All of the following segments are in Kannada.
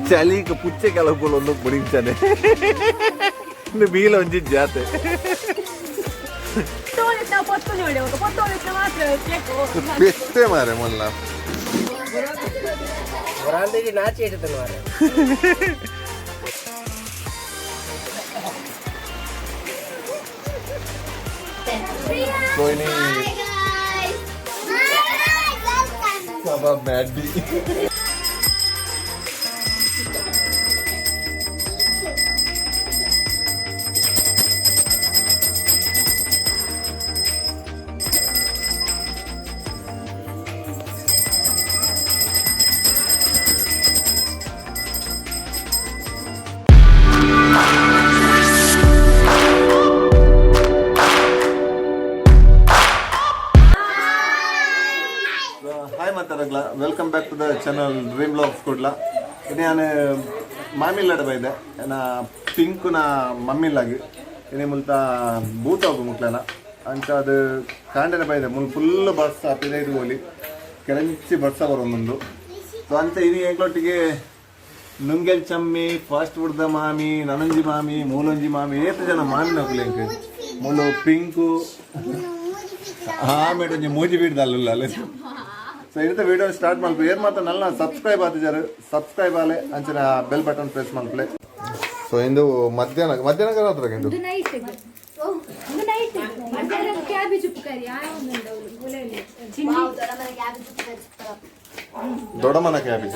ಚಳಿಗೆ ಪುಚ್ಚೆ ಕೆಲವು ಬುಡಿಂಚಾನೆ ಬೀಲ ಒಂಜಿ ಜಾತೆ ಪೆತ್ತೆ ಮಾರೆ ಮೊಲ್ಲ मैडी welcome back to the channel dream blogs Kudla इन्हें आने मामी लड़ बैठे ना पिंक ना मम्मी लगी इन्हें मुल्ता बूता होगा मुक्लाना अंचा अद कांडे ने बैठे मुल फुल बस आपिले इधर बोली करेंची बस बरोंदो तो अंचा इन्हें एक लोटे के नुंगेल चम्मी फास्ट फूड द मामी ननंजी मामी मूलंजी मामी ये तो जना मामी ना कुलें के मुलो पिंकु हाँ मेरे जो मोजी बीट डाल लाले ಸೊ ಇರುತ್ತೆ ವಿಡಿಯೋ ಸ್ಟಾರ್ಟ್ ಮಾಡ್ತೀವಿ ಏನು ಮಾತ್ರ ನನ್ನ ಸಬ್ಸ್ಕ್ರೈಬ್ ಆಗ್ತಿದ್ದಾರೆ ಸಬ್ಸ್ಕ್ರೈಬ್ ಆಗಲೇ ಅಂಚಿನ ಬೆಲ್ ಬಟನ್ ಪ್ರೆಸ್ ಮಾಡ್ಕೊಳ್ಳಿ ಸೊ ಇಂದು ಮಧ್ಯಾಹ್ನ ರಾತ್ರಿ ಇಂದು ದೊಡ್ಡಮನ ಕ್ಯಾಬೇಜ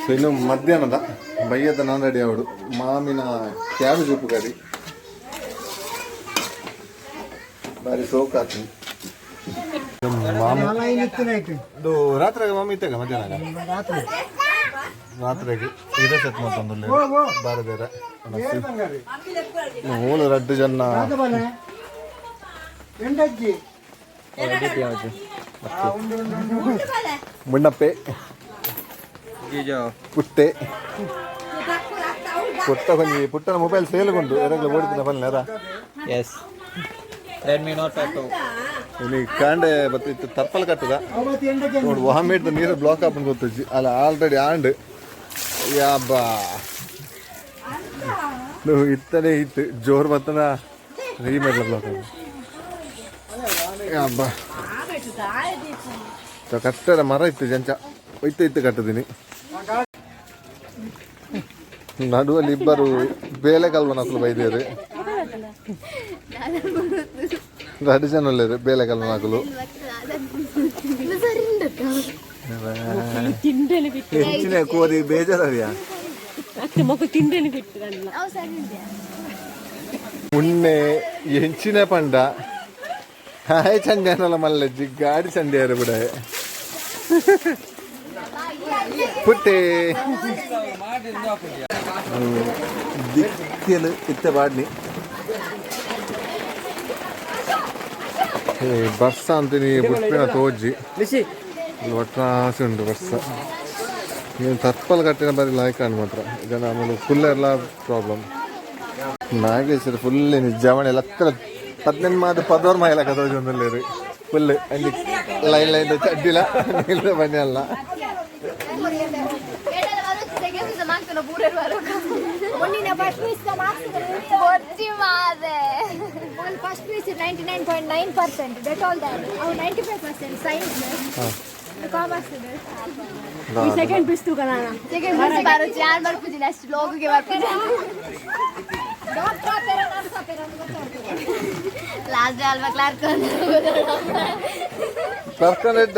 ಸೊ ಇನ್ನು ಮಧ್ಯಾಹ್ನದ ಬೈಯದ ನಾನು ರೆಡಿ ಆಗೋದು ಮಾಮಿನ ಕ್ಯಾಬೇಜ್ ಉಪ್ಪು ಕರಿ ಬಾರಿ ಸೋಕಾಗ್ತೀನಿ ರಾತ್ರಿ ಮಮ್ಮಿ ಇತ್ತಾಗ ಮಧ್ಯಾಹ್ನ ರಾತ್ರಿಗೆ ಇದೇ ಸೆಟ್ ಮಾಡ್ತಂದು ಬಾರದೇರ ಮೂಲ ರಡ್ಡು ಜನ ಮುಣ್ಣಪ್ಪೆ ಪುಟ್ಟೆ ಪುಟ್ಟನ ಮೊಬೈಲ್ ಸೇಲ್ಗೊಂಡು ಎರಗಲು ಓಡಿದ ಬಲ್ಲಾರ ಎಸ್ Redmi Note 2 ಇಲ್ಲಿ ಕಾಂಡೆ ಬತ್ತಿತ್ತು ತಪ್ಪಲ್ ಕಟ್ಟದ ನೋಡಿ ವಾಮಿಟ್ ನೀರು ಬ್ಲಾಕ್ ಹಾಕೊಂಡು ಗೊತ್ತಿಜ್ಜಿ ಅಲ್ಲ ಆಲ್ರೆಡಿ ಆಂಡ್ ಯಾಬ್ಬಾ ನೀವು ಇತ್ತನೇ ಇತ್ತು ಜೋರು ಬತ್ತನ ರೀಮೇಡ್ ಬ್ಲಾಕ್ ಆಗ ಯಾಬ್ಬಾ ಕಟ್ಟದ ಮರ ಇತ್ತು ಜಂಚ ಇತ್ತು ಕಟ್ಟದೀನಿ ನಡುವಲ್ಲಿ ಇಬ್ಬರು ಬೇಲೆ ಕಲ್ವನ ಹಾಕಲು ಬೈದೇರು ಎರಡು ಜನ ಒಳ್ಳೆಯದು ಬೇಲೆ ಕಲ್ವನ ಹಾಕಲು ಹೆಚ್ಚಿನ ಕೋರಿ ಬೇಜಾರಿಯಾ ಉಣ್ಣೆ ಹೆಂಚಿನ ಪಂಡ ಹಾಯ್ ಚಂಡೆ ಅನ್ನಲ್ಲ ಮಲ್ಲಜ್ಜಿ ಗಾಡಿ ಚಂಡೆ ಯಾರು ಬಿಡ ಪುಟ್ಟೆ ದಿಕ್ಕಲು ಇತ್ತ ಬಾಡ್ನಿ ಬಸ್ ಅಂತೀನಿ ಬುಟ್ಟಿನ ತೋಜಿ ಒಟ್ರಾಸಿ ಉಂಟು ಬಸ್ ನೀನು ತಪ್ಪಲು ಕಟ್ಟಿನ ಬರೀ ಲಾಯ್ಕಾಂಡ್ ಮಾತ್ರ ಈಗ ನಾನು ಫುಲ್ ಎಲ್ಲ ಪ್ರಾಬ್ಲಮ್ ನಾಗೇಶ್ವರ ಫುಲ್ ನಿಜಾವಣೆ ಎಲ್ಲ ಹತ್ರ 18 ಮಾದ 14 ಮೈಲ ಕದೋಜಿ ಒಂದಲ್ಲಿ ಫುಲ್ ಅಲ್ಲಿ ಲೈನ್ ಚಡ್ಡಿಲ್ಲ ನಿಲ್ಲ ಬನ್ನಿ ಅಲ್ಲ First place is 99.9%. That's all that. Our 95% science. Commerce. Second place to Kanana. Second place बारो चार बार पूछी लास्ट लोगों के बार पूछा. Last बार बकलार कर. Perfect.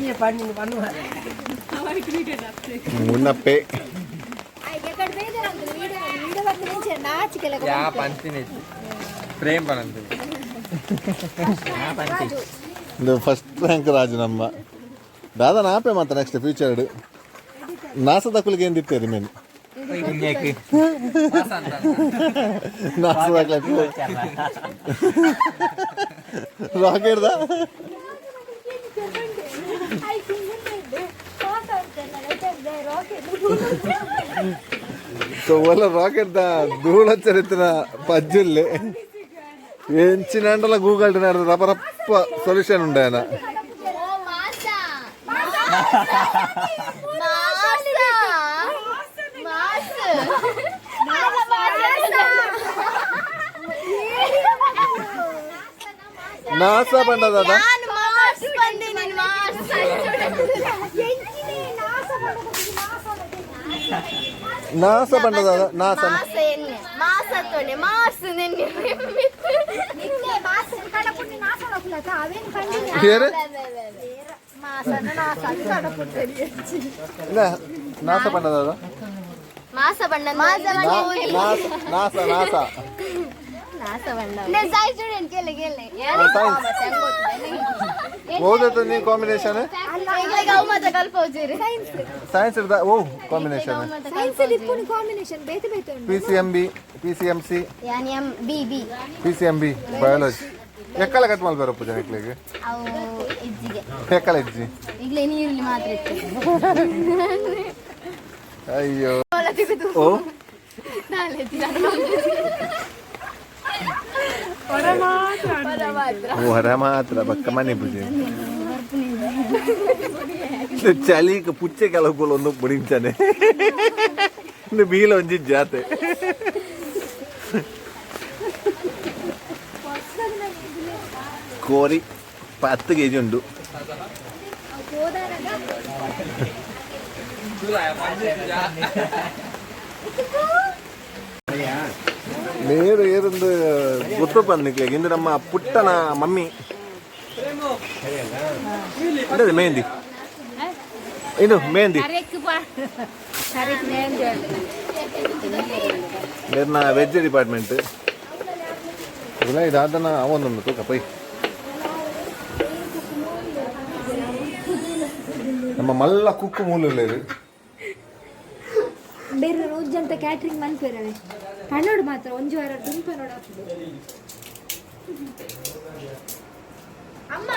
ये पानी है. हमारी क्रिकेट आपसे. मुन्ना पे. आई क्या कर रहे हैं वीडियो बात नहीं है नाच के लगा. या पंती नहीं. प्रेम बनते ಇದು ಫಸ್ಟ್ ರ್ಯಾಂಕ್ ರಾಜು ನಮ್ಮ ದಾದಾ ನಾಪೆ ಮಾತ್ರ ನೆಕ್ಸ್ಟ್ ಫ್ಯೂಚರ್ ನಾಸದಕ್ಕಲಿಗೆ ಎಂದಿತ್ತೇರಿ ಮೇಲೆ ರಾಕೆಟ್ದ ಸೊ ಒಲ್ಲ ರಾಕೆಟ್ದ ಧೂಳ ಚರಿತ್ರ ಪಜ್ಜುಲ್ಲೆ ಎಂಚಿನಂಡಲ ಗೂಗಲ್ ರಬರಪ್ಪ ಸೊಲ್ಯೂಷನ್ ಉಂಡಾಯನ ನಾಸ ಬಂದದ ನಾಸ ಬಂದದ ನಾಸ ನಾಸ ಬಂದದ ಮಾಸ ಬಣ್ಣ ನಾಸ ನಾಸ ಓದತ್ತು ನೀ ಕಾಂಬಿನೇಷನ್ ಸೈನ್ಸ್ ಇರ್ದ ಓ combination PCMB PCMC PCMB biology ಎಕ್ಕಲ ಕಟ್ ಮಾಡಿ ಬರಪ್ಪ ಜನಕ್ಕೆ ಎಕ್ಕಲ ಇಜ್ಜಿ ಅಯ್ಯೋ ಓ ಹೊರ ಮಾತ್ರ ಬಕ್ಕ ಮನೆ ಪೂಜೆ ಚಳಿಗೆ ಪುಚ್ಚೆ ಕೆಲವು ಒಂದು ಬುಡಿಂಚಾನೆ ಇನ್ನು ಬೀಲ ಒಂಜಿ ಜಾತೆ ಕೋರಿ 10 kg ಉಂಟು ನೀರು ಏರೊಂದು ಗೊತ್ತು ಬಂದಿಕ್ಲೆ ಇಂದು ನಮ್ಮ ಪುಟ್ಟನ ಮಮ್ಮಿ ಇಲ್ಲದೆ ಮೆಹಂದಿ ಇದು ಮೆಹಂದಿ ನಿರ್ನ ವೆಜ್ ಡಿಪಾರ್ಟ್ಮೆಂಟ್ ಇಲ್ಲ ಇದಾದನ ಅವನೊಂದು ತೂಕ ಪೈ ನಮ್ಮ ಮಲ್ಲ ಕುಕ್ಕು ಮೂಲಲ್ಲ ಇದು ಬೇರೆ ರೋಜಂತ ಕ್ಯಾಟ್ರಿಂಗ್ ಮನ್ಪೇರವೆ ಪನ್ನೋಡು ಮಾತ್ರ ಒಂಜು ವಾರ ದುಂಪ ನೋಡಾಗ್ತದೆ ಅಮ್ಮ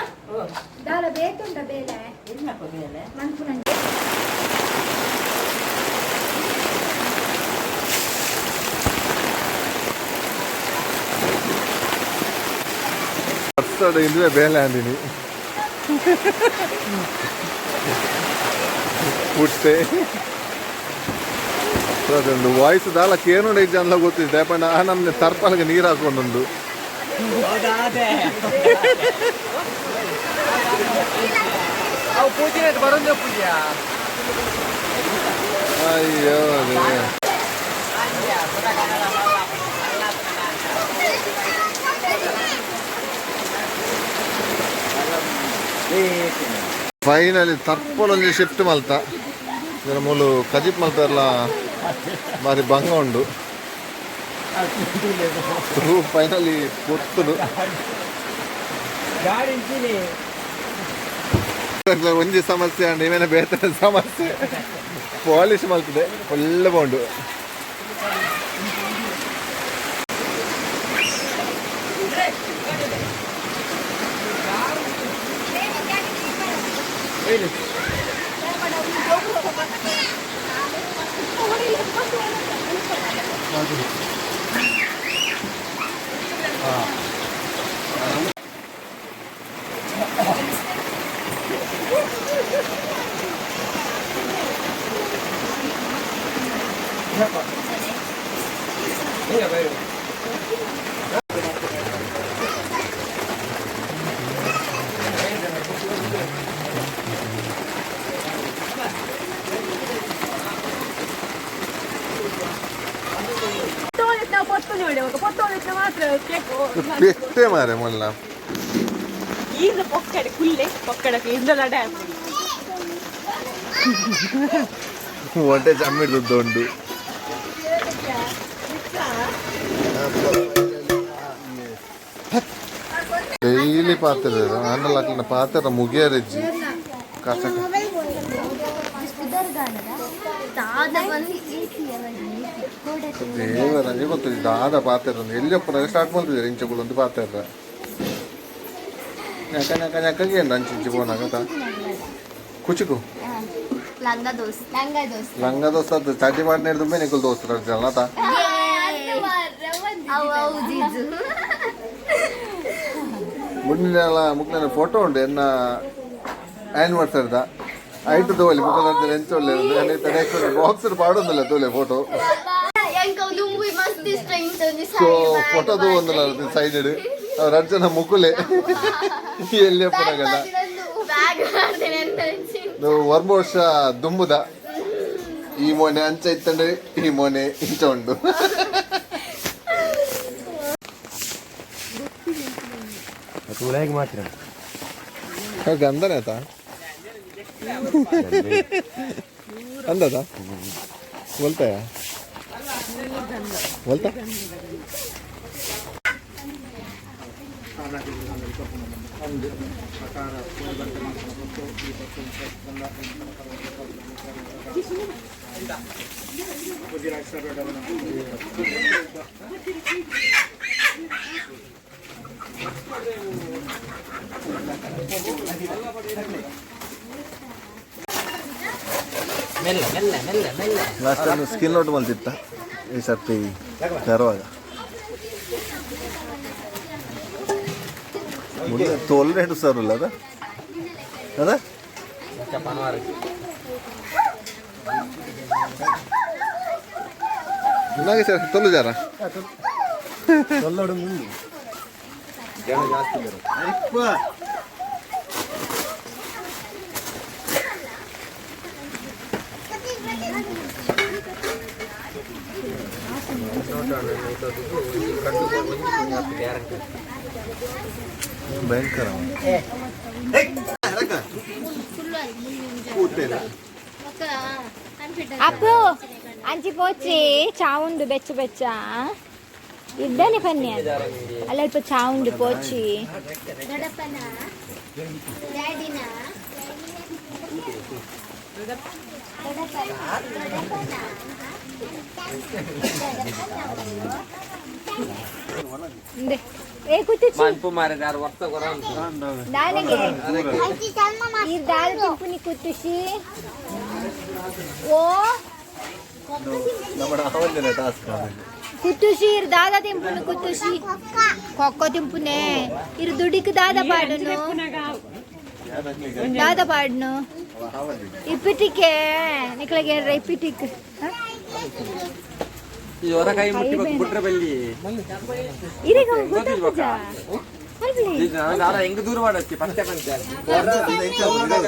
ದಾಲ ಬೇತುಂಡ ಬೇಲೆ ಮನ್ಪು ನಂಗೆ ವರ್ಷದ ಇಲ್ಲವೇ ಬೇಲೆ ಅಂದಿನಿ ಪುಟ್ಟೆ ಅದೊಂದು ವಾಯ್ಸ್ ದಾಲ ಕೇನೋಡ ಜನ ಗೊತ್ತಿದ್ದೆ ಪಂಡ ನಮ್ಗೆ ತರ್ಪಲ್ಗೆ ನೀರು ಹಾಕೊಂಡುಂಡು ಅಯ್ಯೋ ಫೈನಲಿ ತರ್ಪಲೊಂದು ಶಿಫ್ಟ್ ಮಲ್ತ ಇದರ ಮೂಲು ಕಜಿಪ್ ಮಲ್ತಾರಲ್ಲ ಮಾರಿ ಬಂಗ ಉಂಡು ಫೈನಲಿ ಗೊತ್ತುಡು ಒಂಜಿ ಸಮಸ್ಯೆ ಅಂಡ್ ಇವೇನ ಬೇರೆ ಸಮಸ್ಯೆ ಪಾಲಿಶ್ ಮಲ್ತದೆ ಒಳ್ಳೆ ಬೋಂಡು ಪೆಟ್ಟೆ ಮಾರೆ ಮೊಲ್ಲ ಈಗ ಪೊಕ್ಕಡೆ ಕುಲ್ಲೆ ಪೊಕ್ಕಡಕ್ಕೆ ಇಂದಲ ಡ್ಯಾಮ್ ಹೊಟ್ಟೆ ಚಮ್ಮಿಡ್ದು ಉಂಟು ಡೈಲಿ ಪಾತ್ರ ಆಂಡಲ ಪಾತ್ರ ಮುಗಿಯರಜ್ಜಿ ಕಸ ದೇವರಂಗೆ ಗೊತ್ತಿಲ್ಲ ದಾದ ಪಾತ್ರ ಎಲ್ಲಿಯಪ್ಪ ಸ್ಟಾರ್ಟ್ ಮಾಡ್ತಿದ್ದಾರೆ ಇಂಚಗಳು ಒಂದು ಪಾತ್ರ ನೆಕ ನೆಕ ನೆಕಗೆ ಅಂಚಿ ಪೋನಾಗ ಕುಚಿಕು ಲಂಗ ದೋಸ್ತ ಅದು ಚಡ್ಡಿ ಮಾಡಿ ದುಂಬೆ ನಿಕಲ್ ದೋಸ್ತ ಅರ್ಜಲ್ನತ ಮುನ್ನೆಲ್ಲ ಮುಕ್ಕಿನ ಫೋಟೋ ಉಂಟು ಎನ್ನ ಆ್ಯನಿವರ್ಸರಿದ ಆಯ್ತು ತೋಲಿ ಮುಖದ ಎಂಚೊಳ್ಳೆ ಬಾಕ್ಸ್ ಪಾಡೋದಿಲ್ಲ ತೋಲೆ ಫೋಟೋ ಸೊ ಫೋಟೋದು ಒಂದು ಸೈಡ್ ರಜ್ಜನ ಮುಕುಲೆ ಎಲ್ಲಿ ಪುನಗಲ್ಲ ವರ್ಮ ವರ್ಷ ದುಂಬುದ ಈ ಮೊನೆ ಅಂಚ ಇತ್ತಂದ್ರೆ ಈ ಮೊನೆ ಇಂಚ ಉಂಡು ಮಾತ್ರ ಗಂಧನೇ ಆತ ಅಂದದ बोलता बोलता ಲಾಸ್ಟ್ ಟೈಮ್ ಸ್ಕಿನ್ ಔಟ್ ಬಂದಿತ್ತ ಈ ಸರ್ತಿ ತರುವಾಗ ತೋಲ್ ರೇಟು ಸರ್ ಇಲ್ಲ ಅದ ಅದ ನಾಗೆ ಸರ್ ತೊಲು ಜಾರ ತೊಲ್ಲೋಡು ಮುಂದೆ ಜಾಸ್ತಿ ಭಯಂಕರ ಅಪ್ಪು ಅಂಚಿ ಪೋಚಿ ಚಾವುಂಡು ಬೆಚ್ಚ ಬೆಚ್ಚ ಇದ್ದಾನೆ ಪನ್ನಿ ಅಲ್ಲಲ್ಪ ಚಾವುಂಡು ಪೋಚಿ ఏ కుట్టించి మన్పు మారే దారు వస్త కొర దానికి ఈ దారు తింపుని కుట్టిసి ఓ നമ്മുടെ അവന്റെ ടാസ്ക് ആണ് కుట్టిసి ఇరు దాదా తింపుని కుట్టిసి కొక్క తింపునే ఇరు దుడికి దాదా పాడును దాదా పాడును ఇప్పటికే నిక్కలగే ఇప్పటికి ಈ ಹೊರ ಕೈ ಮುಟ್ಟಿ ಬಿಟ್ರೆ ಬಲ್ಲಿ ಇದೀಗ ಗೊತ್ತಾಗ್ತದಾ ನಾನು ಹೆಂಗ್ ದೂರ ಮಾಡಕ್ಕೆ ಪಂಚ ಪಂಚ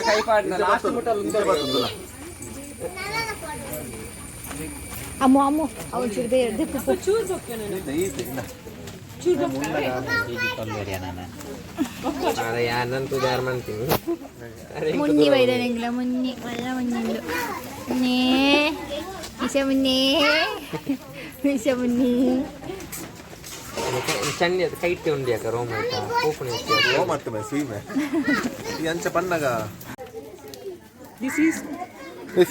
ಕೈ ಪಾಡ್ನ ಲಾಸ್ಟ್ ಮುಟ್ಟಲು ಉಂಟಲ್ಲ ಅಮ್ಮು ಅಮ್ಮು ಅವಳು ಚಿರ್ದೆ ಎರ್ದಿಪ್ಪು ಅರೆ ಯಾನಂತೂ ದಾರ ಮಾಡ್ತೀನಿ ಮುನ್ನಿ ಬೈದನೆಂಗಿಲ್ಲ ಮುನ್ನಿ ಒಳ್ಳ ಮುನ್ನಿಂದು ಮುನ್ನಿ ಇಸೆ ಮುನ್ನಿ ಇಸೆ ಮುನ್ನಿ ಚಂಡಿ ಅದು ಕೈಟ್ ಉಂಡಿ ಅಕ್ಕ ರೋಮ್ ಆಯ್ತಾ ಓಪನ್ ರೋಮ್ ಆಗ್ತದೆ ಸೀಮೆ ಈ ಅಂಚ ಪನ್ನಗ ದಿಸ್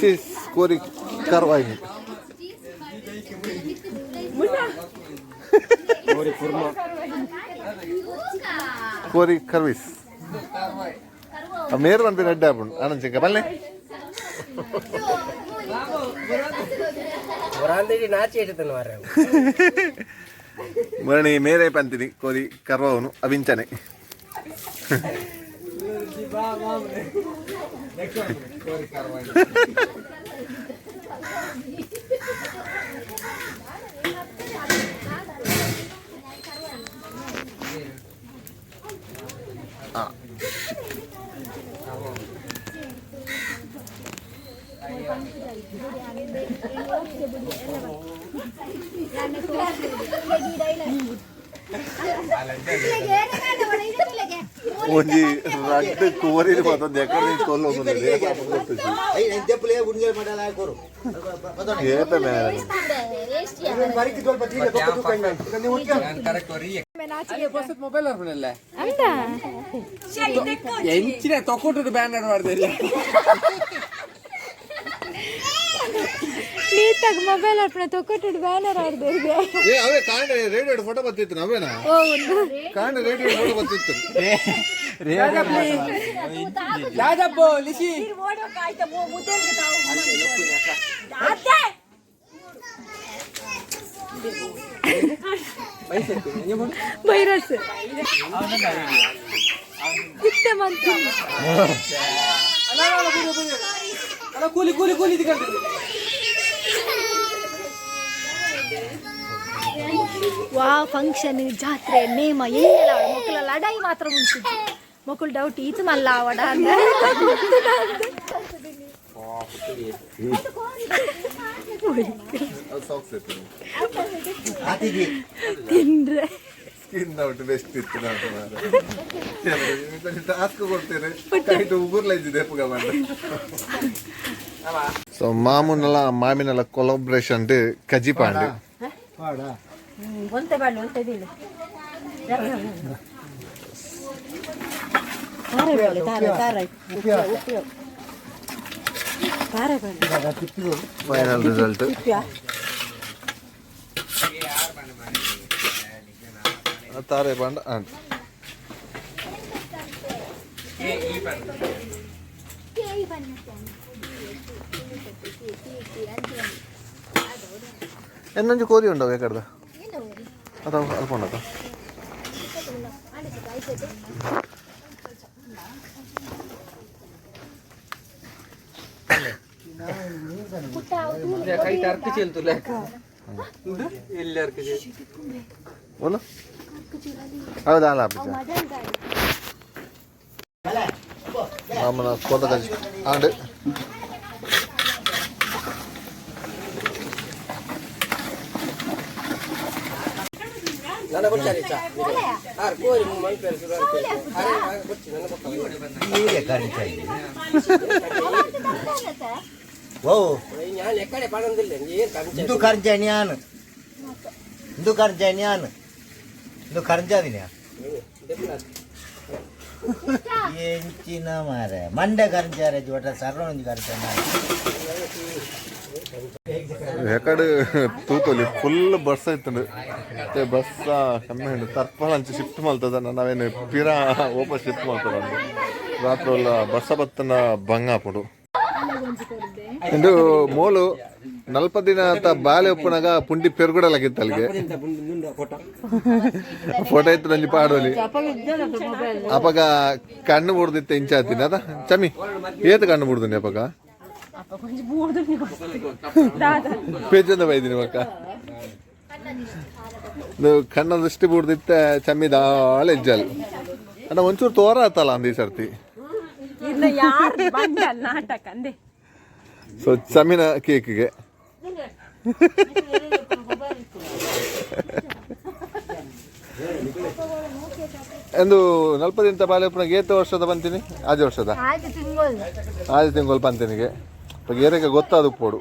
ಈಸ್ ಕೋರಿ ಕರ್ವಾಯಿ ಕೋರಿ ಕರ್ವಿಸ್ ಮೇರು ಅಂತ ರೆಡ್ ಆಪುಂಡು ಆನಂಚಿಂಕ ಬಲ್ಲೆ ಮರಣಿ ಮೇರೆ ಪಂತಿನಿ ಕೋರಿ ಕರ್ವವನು ಅವಿಂಚನೆ ಒಂಜಿ ರಡ್ಡ್ ಕೋರಿನ ಮತ್ತೊಂದು ಎಕರೆ ತೊಲ್ಲೋದು ಮೊಬೈಲ್ ಅರ್ಪಣಲ್ಲ ಎಂಚಿನ ತೊಕೊಟ್ಟು ಬ್ಯಾನರ್ ಮಾಡಿದೆ ನೀತಾಗ ಮೊಬೈಲ್ ಅರ್ಪಣೆ ತೊಕೊಟ್ಟು ಬ್ಯಾನರ್ ಆಡ್ದೆ ಅವೇ ಕಾಂಡ ರೇಡಿಯೋ ಫೋಟೋ ಬರ್ತಿತ್ತು ನಾವೇನಾ ಕಾಂಡ ರೇಡಿಯೋ ಫೋಟೋ ಬರ್ತಿತ್ತು ಯಾದಪ್ಪು ಲಿಸಿ ವೈರಸ್ ಇತ್ತೆ ಮಂತ್ ಕೂಲಿ ಕೂಲಿ ಕೂಲಿ ತಗೊಂಡು ವಾ ಫಂಕ್ಷನ್ ಜಾತ್ರೆ ನೇಮ ಎಲ್ಲ ಮಕ್ಕಳ ಲಡಾಯಿ ಮಾತ್ರ ಮುಂಚಿದ್ದು ಮಕ್ಕಳು ಡೌಟ್ ಈತು ಮಲ್ಲ ಅವಡ ಅಂದ್ರೆ ತಿಂದ್ರೆ ಔಟ್ ಬೆಸ್ಟ್ ಇತ್ತು ಟಾಸ್ಕ್ ಕೊಡ್ತೇನೆ ಉಗುರ್ಲೈದಿದೆ ಸೊ ಮಾಮೂನೆಲ್ಲ ಮಾಮಿನೆಲ್ಲ ಕೊಲಾಬ್ರೇಷನ್ ಕಜಿ ಪಾಂಡು ಒಂತೆ ಬಾಳು ಒಂತೆ ದಿನ ಫೈನಲ್ ರಿಸಲ್ಟ್ ತಾರೆ ಬಂಡ എന്നൊഞ്ച് കോരി ഉണ്ടോ കേക്കടുത്ത അതോ അല്പമുണ്ടോ ಕೈ ತರ್ಕ ಚೆಲ್ತು ಲೆಕ್ಕ ಎಲ್ಲಿ ಅರ್ಕ बोलो ಹೌದಾ ಅಲ್ಲ ಮಾಮನ ಕೋಟ ಕಜಿ ಆಂಡ್ ನನ್ನ ಬರ್ತಾರೆ ಚಾ ಆರ್ ಕೋರಿ ಮೈ ಪೆರ್ಸು ಅರೆ ಬರ್ತಿ ನನ್ನ ಪಕ್ಕ ಹೀಗೆ ಕರಿತಾ ಓ ഞാൻ എക്കടെ പണന്തില്ല ഏൻ കറിച്ച ಇಂದು ಕರ್ಜನ್ಯಾನ್ ಇಂದು ಕರ್ಜನ್ಯಾನ್ ಇಂದು ಕರ್ಜಾದಿನ್ಯಾ ಎಂಚಿನ ಮಾರೆ ಮಂಡೆ ಕರ್ಜಾರೆ ಜೋಟ ಸರ್ವೊಂದು ಕರ್ಜನ ಎಕಡೆ ತೂತಲ್ಲಿ ಫುಲ್ ಬಸ್ ಐತಂಡು ಮತ್ತೆ ಬಸ್ ಕಮ್ಮಿ ಉಂಡು ತರ್ಪಲ ಅಂಚೆ ಶಿಫ್ಟ್ ಮಾಡ್ತದ ನಾವೇನು ಪಿರ ಓಪನ್ ಶಿಫ್ಟ್ ಮಾಡ್ತದ ರಾತ್ರಿ ಎಲ್ಲ ಬಸ್ಸ ಬತ್ತನ ಬಂಗಾಪುಡು ಇಂದು ಮೋಲು 40 ದಿನ ಆತ ಬಾಲೆ ಒಪ್ಪನಾಗ ಪುಂಡಿ ಪೆರ್ಗುಡಲಾಗಿತ್ತು ಅಲ್ಲಿಗೆ ಫೋಟೋ ಇತ್ತು ನಂಜಿ ಪಾಡೋಲಿ ಅಪಗ ಕಣ್ಣು ಬುಡ್ದಿತ್ತು ಇಂಚಾತಿನ ಅದ ಚಮಿ ಏತ ಕಣ್ಣು ಬುಡ್ದಿನಿ ಅಪಗ ಪೇಜಂದ ಬೈದಿನಿ ಅಕ್ಕ ಕಣ್ಣ ದೃಷ್ಟಿ ಬುಡ್ದಿತ್ತ ಚಮ್ಮಿ ದಾಳ ಇಜ್ಜಲ್ ಅಣ್ಣ ಒಂಚೂರು ತೋರ ಆತಲ್ಲ ಅಂದಿ ಸರ್ತಿ ನಾಟಕ ಅಂದೆ ಸೊ ಚಮ್ಮಿನ ಕೇಕಿಗೆ ಎಂದು 40 ದಿನ ಬಾಲ್ಯಪ್ಪನಾಗ ಏತ ವರ್ಷದ ಬಂತೀನಿ ಆಜೆ ವರ್ಷದ ಆಜೆ ತಿಂಗಳು ಬಂತಿನಿಗೆ ಏರಕ್ಕೆ ಗೊತ್ತಾದ ಉಪ್ಪೋಡು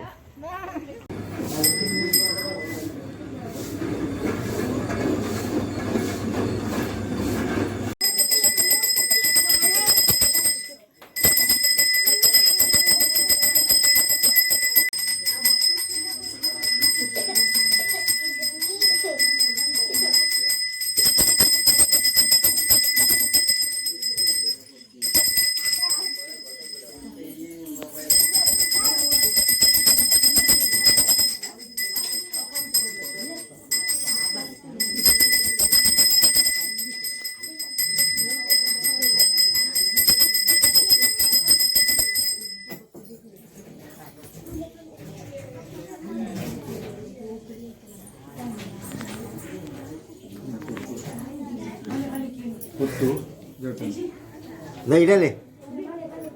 ಇಡಲಿ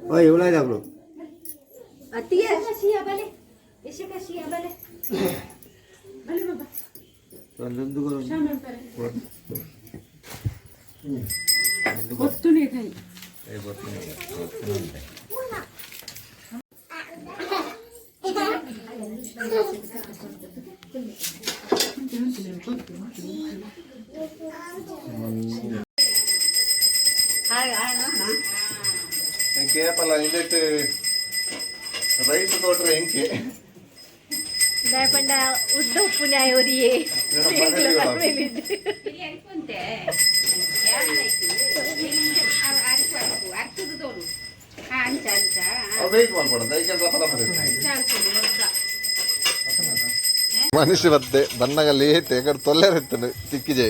ಓ ಇವಳಾಗ್ಲು ಕೇಪಲ್ಲ ಇದಕ್ಕೆ ರೈಸ್ ತೋಟ್ರೆ ಹೆಂಗೆ ಪಂಡ ಉದ್ದ ಉಪ್ಪು ನ್ಯಾಯ ಒರಿಯೇ ವೆಯ್ಟ್ ಮಾಡ್ಕೊಡೋದು ಯಾಕೆಂದ್ರೆ ಮನುಷ್ಯ ಬತ್ತೆ ಬನ್ನಗಲ್ಲಿ ತೆಗಡು ತೊಲ್ಲೆರಿತ್ತನು ಚಿಕ್ಕಿಜೆ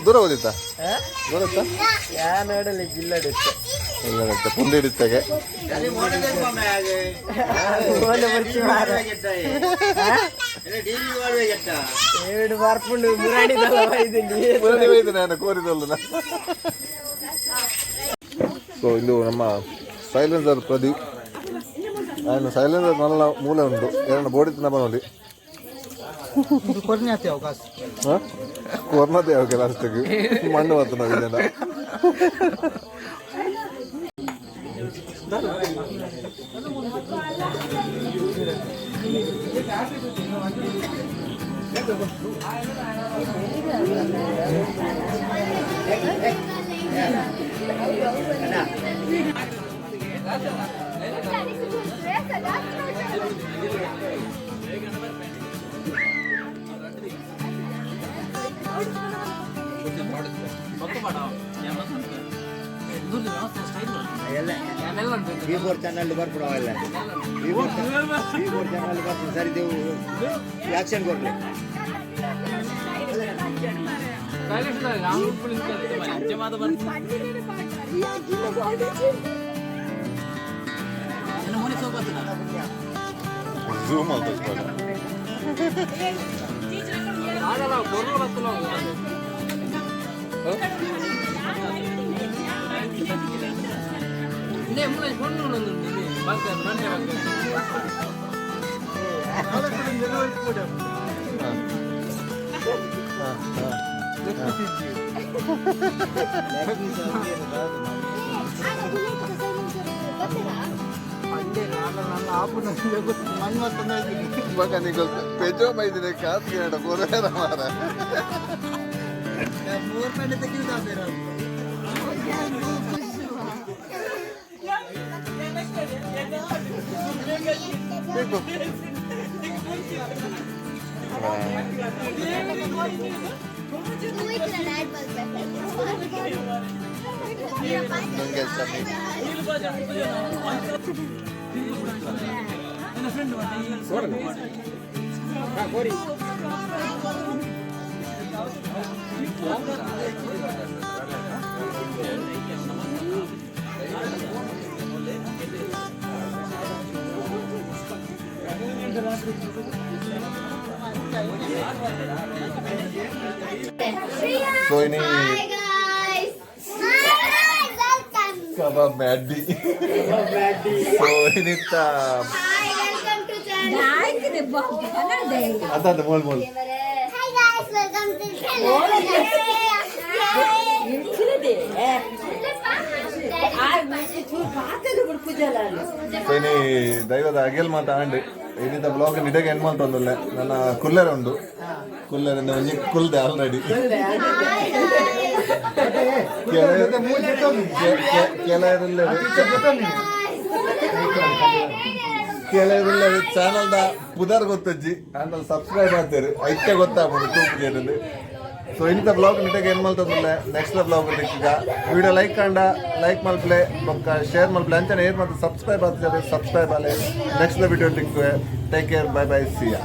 ದೂರ ಓದಿತ್ತಾ ಯಾ ನೋಡಲಿ ಜಿಲ್ಲಡಿತ್ತು ಎಲ್ಲ ಪುಂಡಿ ಹಿಡಿತಾಗೆ ಎರಡು ಬರ್ಪುಂಡು ಮುರಾಡಿದಲ್ಲ ನಾನು ಕೋರಿದಲ್ಲ. ಸೊ ಇದು ನಮ್ಮ ಸೈಲೆನ್ಸರ್ ಪ್ರದೀಪ್. ఆయన సైలెన్సర్ నల్ల మూల ఉండు ఏదైనా బోడితున్నా పని కొరనాతే అవకాశం లాస్ట్కి మండు వస్తున్నావు ఇదేనా. ಈ ಚಾನಲ್ ಬರ್ಬಿಡವಲ್ಲ ಈ ಚಾನಲ್ ಬರ್ಬಿಡು ಸರಿ ದೇವು ಆಕ್ಷನ್ ಕೊಡ್ಲಿ. Zoom all this one. Baka నీకు పెజో మైదినే కాదు కేడ కోరేరా మారా ಮೂರ್ ಮನೆ ತೆಗಿತಾ ಬೇರೆ देखो So ini kebab Madi. So ini ta. Ada mol. Hi guys, welcome to channel. So ini ದೈವದ ಅಗೆಲ್ ಮಾತಾಂಡ್ ಏನಿಂದ ಬ್ಲಾಗ್ ನಿಡಗೆ ಏನು ಮಾಡ್ತಂದಲ್ಲ ನನ್ನ ಕುಲ್ಲರ್ ಉಂಡು ಕುಲ್ಲರಿಂದ ಒಂಜಿ ಕುಲ್ದೆ ಆಲ್ರೆಡಿ ಕೆಲವರೆಲ್ಲ ಚಾನಲ್ದ ಪುದರ್ ಗೊತ್ತಜ್ಜಿ ಆಮೇಲೆ ಸಬ್ಸ್ಕ್ರೈಬ್ ಮಾಡ್ತಾರೆ ಐತೆ ಗೊತ್ತಾಗ್ಬೋದು ತೂಪು ಜನರು. ಸೊ ಇಂಥ ಬ್ಲಾಗ್ ನಿಮಗೆ ಏನು ಮಾಡ್ತಂದ್ರೆ ನೆಕ್ಸ್ಟ್ ಬ್ಲಾಗ್ ಈಗ ವಿಡಿಯೋ ಲೈಕ್ ಮಲ್ಪ್ಲೆ ಬೊಕ್ಕ ಶೇರ್ ಮಲ್ಪ್ಲೆ ಅಂಚನೆ ಏನು ಮಾಡ್ತಾರೆ ಸಬ್ಸ್ಕ್ರೈಬ್ ಆಗ್ತಾರೆ ಸಬ್ಸ್ಕ್ರೈಬ್ ಆಲೆ next video take care bye see ಯಾ.